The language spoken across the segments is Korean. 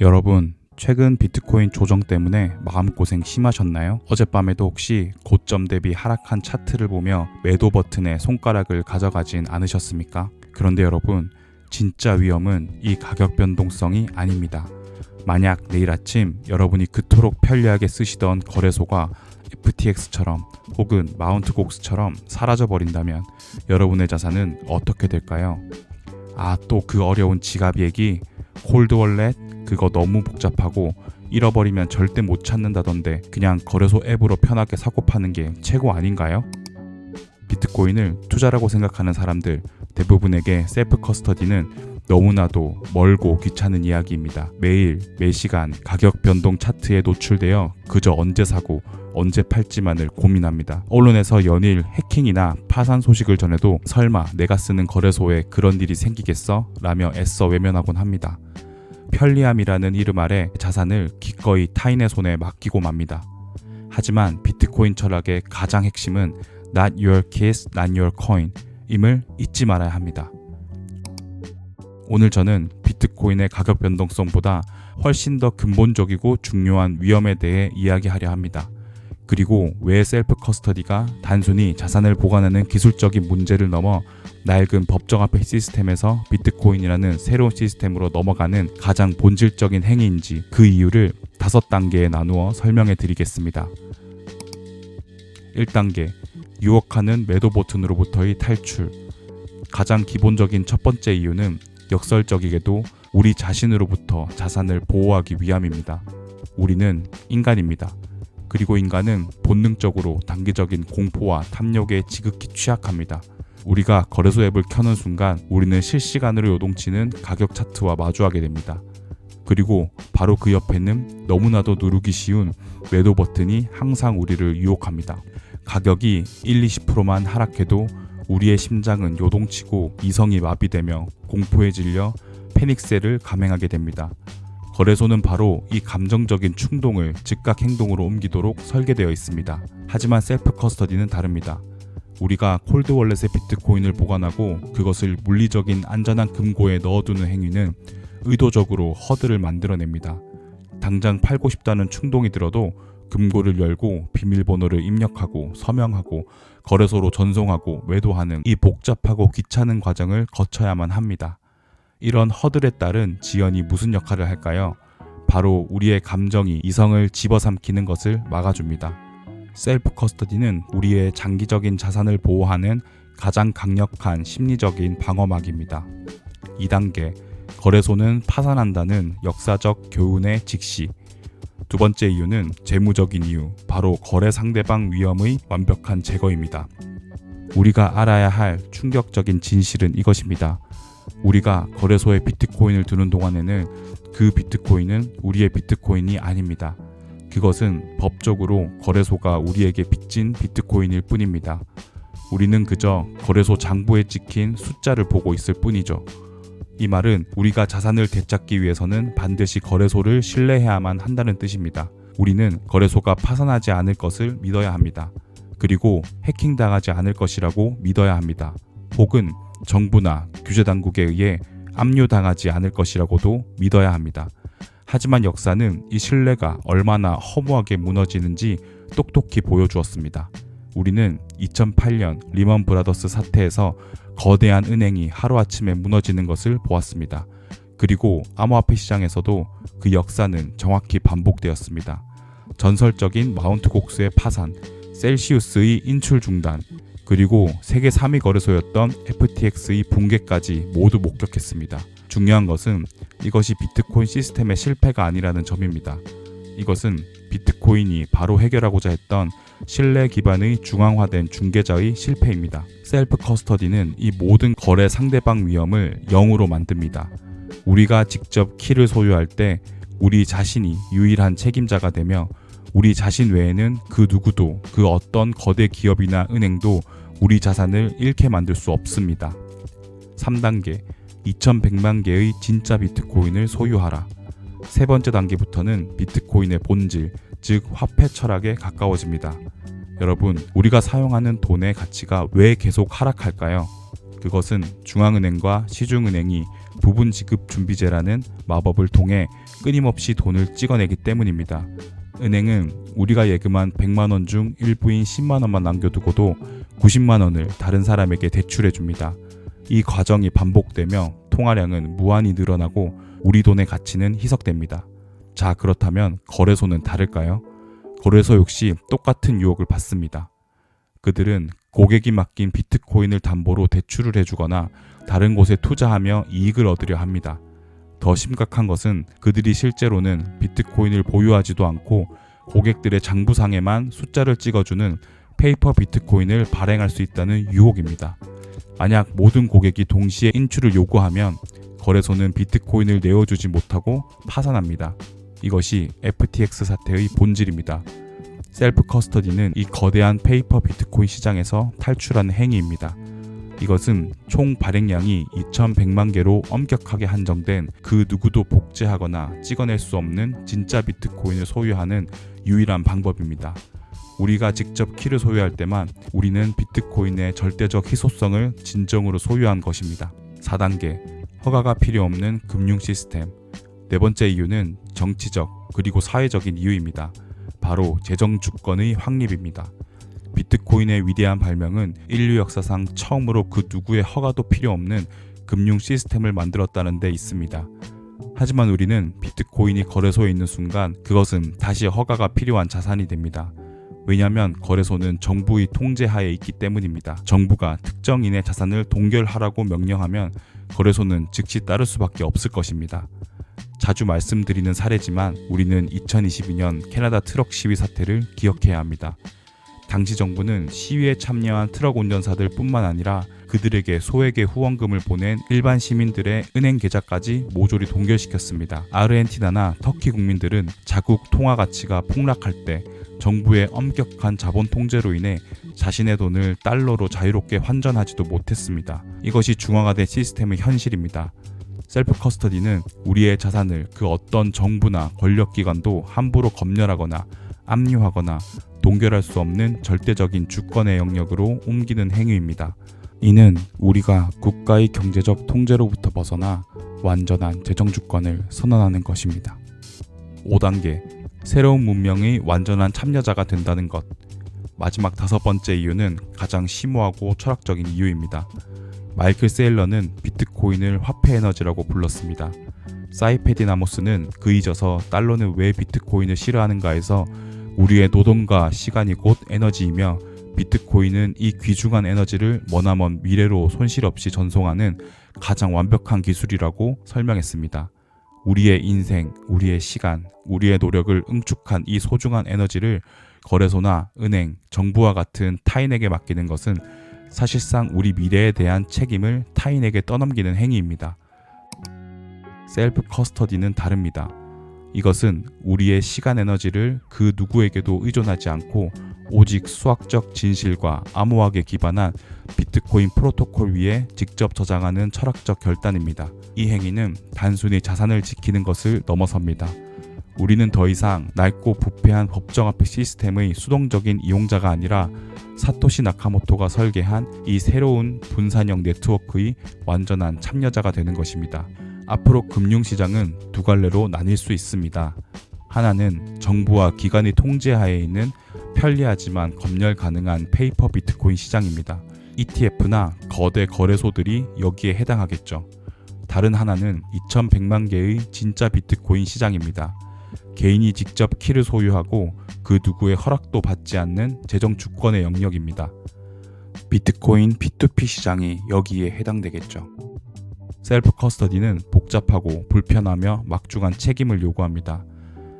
여러분, 최근 비트코인 조정 때문에 마음고생 심하셨나요? 어젯밤에도 혹시 고점 대비 하락한 차트를 보며 매도 버튼에 손가락을 가져가진 않으셨습니까? 그런데 여러분, 진짜 위험은 이 가격 변동성이 아닙니다. 만약 내일 아침 여러분이 그토록 편리하게 쓰시던 거래소가 FTX처럼 혹은 마운트 곡스처럼 사라져버린다면 여러분의 자산은 어떻게 될까요? 또 그 어려운 지갑 얘기, 콜드월렛, 그거 너무 복잡하고 잃어버리면 절대 못 찾는다던데 그냥 거래소 앱으로 편하게 사고 파는 게 최고 아닌가요? 비트코인을 투자라고 생각하는 사람들 대부분에게 셀프 커스터디는 너무나도 멀고 귀찮은 이야기입니다. 매일, 매시간 가격 변동 차트에 노출되어 그저 언제 사고 언제 팔지만을 고민합니다. 언론에서 연일 해킹이나 파산 소식을 전해도 설마 내가 쓰는 거래소에 그런 일이 생기겠어? 라며 애써 외면하곤 합니다. 편리함이라는 이름 아래 자산을 기꺼이 타인의 손에 맡기고 맙니다. 하지만 비트코인 철학의 가장 핵심은 Not your keys, not your coin 임을 잊지 말아야 합니다. 오늘 저는 비트코인의 가격 변동성보다 훨씬 더 근본적이고 중요한 위험에 대해 이야기하려 합니다. 그리고 왜 셀프 커스터디가 단순히 자산을 보관하는 기술적인 문제를 넘어 낡은 법정화폐 시스템에서 비트코인이라는 새로운 시스템으로 넘어가는 가장 본질적인 행위인지 그 이유를 5단계에 나누어 설명해 드리겠습니다. 1단계, 유혹하는 매도 버튼으로부터의 탈출. 가장 기본적인 첫 번째 이유는 역설적이게도 우리 자신으로부터 자산을 보호하기 위함입니다. 우리는 인간입니다. 그리고 인간은 본능적으로 단기적인 공포와 탐욕에 지극히 취약합니다. 우리가 거래소 앱을 켜는 순간 우리는 실시간으로 요동치는 가격 차트와 마주하게 됩니다. 그리고 바로 그 옆에는 너무나도 누르기 쉬운 매도 버튼이 항상 우리를 유혹합니다. 가격이 1-20%만 하락해도 우리의 심장은 요동치고 이성이 마비되며 공포에 질려 패닉셀을 감행하게 됩니다. 거래소는 바로 이 감정적인 충동을 즉각 행동으로 옮기도록 설계되어 있습니다. 하지만 셀프 커스터디는 다릅니다. 우리가 콜드월렛에 비트코인을 보관하고 그것을 물리적인 안전한 금고에 넣어두는 행위는 의도적으로 허들을 만들어냅니다. 당장 팔고 싶다는 충동이 들어도 금고를 열고 비밀번호를 입력하고 서명하고 거래소로 전송하고 매도하는 이 복잡하고 귀찮은 과정을 거쳐야만 합니다. 이런 허들에 따른 지연이 무슨 역할을 할까요? 바로 우리의 감정이 이성을 집어삼키는 것을 막아줍니다. 셀프 커스터디는 우리의 장기적인 자산을 보호하는 가장 강력한 심리적인 방어막입니다. 2단계, 거래소는 파산한다는 역사적 교훈의 직시. 두 번째 이유는 재무적인 이유, 바로 거래 상대방 위험의 완벽한 제거입니다. 우리가 알아야 할 충격적인 진실은 이것입니다. 우리가 거래소에 비트코인을 두는 동안에는 그 비트코인은 우리의 비트코인이 아닙니다. 그것은 법적으로 거래소가 우리에게 빚진 비트코인일 뿐입니다. 우리는 그저 거래소 장부에 찍힌 숫자를 보고 있을 뿐이죠. 이 말은 우리가 자산을 되찾기 위해서는 반드시 거래소를 신뢰해야만 한다는 뜻입니다. 우리는 거래소가 파산하지 않을 것을 믿어야 합니다. 그리고 해킹당하지 않을 것이라고 믿어야 합니다. 혹은 정부나 규제당국에 의해 압류당하지 않을 것이라고도 믿어야 합니다. 하지만 역사는 이 신뢰가 얼마나 허무하게 무너지는지 똑똑히 보여주었습니다. 우리는 2008년 리먼 브라더스 사태에서 거대한 은행이 하루아침에 무너지는 것을 보았습니다. 그리고 암호화폐 시장에서도 그 역사는 정확히 반복되었습니다. 전설적인 마운트 곡스의 파산, 셀시우스의 인출 중단, 그리고 세계 3위 거래소였던 FTX의 붕괴까지 모두 목격했습니다. 중요한 것은 이것이 비트코인 시스템의 실패가 아니라는 점입니다. 이것은 비트코인이 바로 해결하고자 했던 신뢰 기반의 중앙화된 중개자의 실패입니다. 셀프 커스터디는 이 모든 거래 상대방 위험을 0으로 만듭니다. 우리가 직접 키를 소유할 때 우리 자신이 유일한 책임자가 되며 우리 자신 외에는 그 누구도 그 어떤 거대 기업이나 은행도 우리 자산을 잃게 만들 수 없습니다. 3단계, 2100만 개의 진짜 비트코인을 소유하라. 세 번째 단계부터는 비트코인의 본질, 즉 화폐 철학에 가까워집니다. 여러분, 우리가 사용하는 돈의 가치가 왜 계속 하락할까요? 그것은 중앙은행과 시중은행이 부분 지급 준비제라는 마법을 통해 끊임없이 돈을 찍어내기 때문입니다. 은행은 우리가 예금한 100만 원 중 일부인 10만 원만 남겨두고도 90만 원을 다른 사람에게 대출해 줍니다. 이 과정이 반복되며 통화량은 무한히 늘어나고 우리 돈의 가치는 희석됩니다. 자, 그렇다면 거래소는 다를까요? 거래소 역시 똑같은 유혹을 받습니다. 그들은 고객이 맡긴 비트코인을 담보로 대출을 해주거나 다른 곳에 투자하며 이익을 얻으려 합니다. 더 심각한 것은 그들이 실제로는 비트코인을 보유하지도 않고 고객들의 장부상에만 숫자를 찍어주는 페이퍼 비트코인을 발행할 수 있다는 유혹입니다. 만약 모든 고객이 동시에 인출을 요구하면 거래소는 비트코인을 내어주지 못하고 파산합니다. 이것이 FTX 사태의 본질입니다. 셀프 커스터디는 이 거대한 페이퍼 비트코인 시장에서 탈출하는 행위입니다. 이것은 총 발행량이 2100만 개로 엄격하게 한정된 그 누구도 복제하거나 찍어낼 수 없는 진짜 비트코인을 소유하는 유일한 방법입니다. 우리가 직접 키를 소유할 때만 우리는 비트코인의 절대적 희소성을 진정으로 소유한 것입니다. 4단계, 허가가 필요 없는 금융 시스템. 네 번째 이유는 정치적 그리고 사회적인 이유입니다. 바로 재정 주권의 확립입니다. 비트코인의 위대한 발명은 인류 역사상 처음으로 그 누구의 허가도 필요 없는 금융 시스템을 만들었다는 데 있습니다. 하지만 우리는 비트코인이 거래소에 있는 순간 그것은 다시 허가가 필요한 자산이 됩니다. 왜냐하면 거래소는 정부의 통제하에 있기 때문입니다. 정부가 특정인의 자산을 동결하라고 명령하면 거래소는 즉시 따를 수밖에 없을 것입니다. 자주 말씀드리는 사례지만 우리는 2022년 캐나다 트럭 시위 사태를 기억해야 합니다. 당시 정부는 시위에 참여한 트럭 운전사들 뿐만 아니라 그들에게 소액의 후원금을 보낸 일반 시민들의 은행 계좌까지 모조리 동결시켰습니다. 아르헨티나나 터키 국민들은 자국 통화 가치가 폭락할 때 정부의 엄격한 자본 통제로 인해 자신의 돈을 달러로 자유롭게 환전하지도 못했습니다. 이것이 중앙화된 시스템의 현실입니다. 셀프 커스터디는 우리의 자산을 그 어떤 정부나 권력기관도 함부로 검열하거나 압류하거나 동결할 수 없는 절대적인 주권의 영역으로 옮기는 행위입니다. 이는 우리가 국가의 경제적 통제로부터 벗어나 완전한 재정 주권을 선언하는 것입니다. 5단계, 새로운 문명의 완전한 참여자가 된다는 것. 마지막 5번째 이유는 가장 심오하고 철학적인 이유입니다. 마이클 세일러는 비트코인을 화폐 에너지라고 불렀습니다. 사이페디나모스는 그에 져서 달러는 왜 비트코인을 싫어하는가에서 우리의 노동과 시간이 곧 에너지이며 비트코인은 이 귀중한 에너지를 머나먼 미래로 손실 없이 전송하는 가장 완벽한 기술이라고 설명했습니다. 우리의 인생, 우리의 시간, 우리의 노력을 응축한 이 소중한 에너지를 거래소나 은행, 정부와 같은 타인에게 맡기는 것은 사실상 우리 미래에 대한 책임을 타인에게 떠넘기는 행위입니다. 셀프 커스터디는 다릅니다. 이것은 우리의 시간 에너지를 그 누구에게도 의존하지 않고 오직 수학적 진실과 암호학에 기반한 비트코인 프로토콜 위에 직접 저장하는 철학적 결단입니다. 이 행위는 단순히 자산을 지키는 것을 넘어섭니다. 우리는 더 이상 낡고 부패한 법정화폐 시스템의 수동적인 이용자가 아니라 사토시 나카모토가 설계한 이 새로운 분산형 네트워크의 완전한 참여자가 되는 것입니다. 앞으로 금융시장은 두 갈래로 나뉠 수 있습니다. 하나는 정부와 기관의 통제하에 있는 편리하지만 검열 가능한 페이퍼 비트코인 시장입니다. ETF나 거대 거래소들이 여기에 해당하겠죠. 다른 하나는 2100만 개의 진짜 비트코인 시장입니다. 개인이 직접 키를 소유하고 그 누구의 허락도 받지 않는 재정 주권의 영역입니다. 비트코인 P2P 시장이 여기에 해당되겠죠. 셀프 커스터디는 복잡하고 불편하며 막중한 책임을 요구합니다.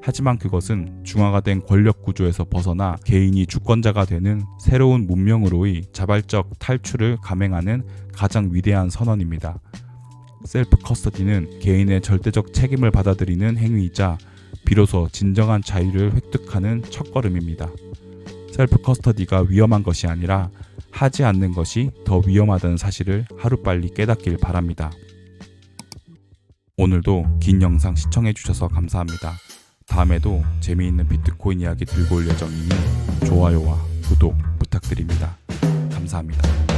하지만 그것은 중화가된 권력 구조에서 벗어나 개인이 주권자가 되는 새로운 문명으로의 자발적 탈출을 감행하는 가장 위대한 선언입니다. 셀프 커스터디는 개인의 절대적 책임을 받아들이는 행위이자 비로소 진정한 자유를 획득하는 첫걸음입니다. 셀프 커스터디가 위험한 것이 아니라 하지 않는 것이 더 위험하다는 사실을 하루빨리 깨닫길 바랍니다. 오늘도 긴 영상 시청해주셔서 감사합니다. 다음에도 재미있는 비트코인 이야기 들고 올 예정이니 좋아요와 구독 부탁드립니다. 감사합니다.